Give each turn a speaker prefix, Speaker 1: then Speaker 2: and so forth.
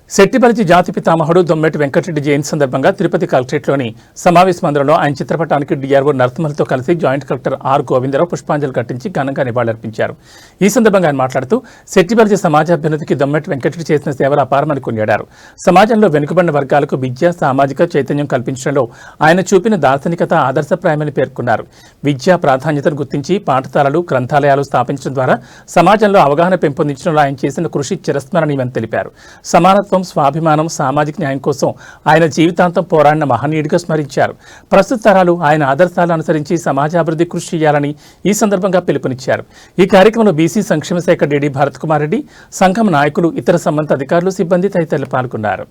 Speaker 1: శెట్టిబలిజి జాతి పితామహుడు దొమ్మెటి వెంకటరెడ్డి జయంతి సందర్భంగా తిరుపతి కలెక్టరేట్లోని సమావేశ మందిరంలో ఆయన చిత్రపటానికి డిఆర్ఓ నరసింహలతో కలిసి జాయింట్ కలెక్టర్ ఆర్ గోవిందరావు పుష్పాంజలి ఘటించి ఘనంగా నివాళులర్పించారు. ఈ సందర్భంగా ఆయన మాట్లాడుతూ శెట్టిబలిజి సమాజాభ్యున్నతికి దొమ్మెటి వెంకటరెడ్డి చేసిన సేవలు అపారమని కొనియాడారు. సమాజంలో వెనుకబడిన వర్గాలకు విద్య, సామాజిక చైతన్యం కల్పించడంలో ఆయన చూపిన దార్శనికత ఆదర్శప్రాయమని పేర్కొన్నారు. విద్యా ప్రాధాన్యతను గుర్తించి పాఠశాలలు, గ్రంథాలయాలు స్థాపించడం ద్వారా సమాజంలో అవగాహన పెంపొందించడంలో ఆయన చేసిన కృషి చిరస్మరణీయమని తెలిపారు. సమానత్వం, స్వాభిమానం, సామాజిక న్యాయం కోసం ఆయన జీవితాంతం పోరాడిన మహనీయుడిగా స్మరించారు. ప్రస్తుత తరాలు ఆయన ఆదర్శాలను అనుసరించి సమాజాభివృద్ధి కృషి చేయాలని ఈ సందర్భంగా పిలుపునిచ్చారు. ఈ కార్యక్రమంలో బీసీ సంక్షేమ శాఖ డీడీ భరత్ కుమార్ రెడ్డి, సంఘం నాయకులు, ఇతర సంబంధిత అధికారులు, సిబ్బంది తదితరులు పాల్గొన్నారు.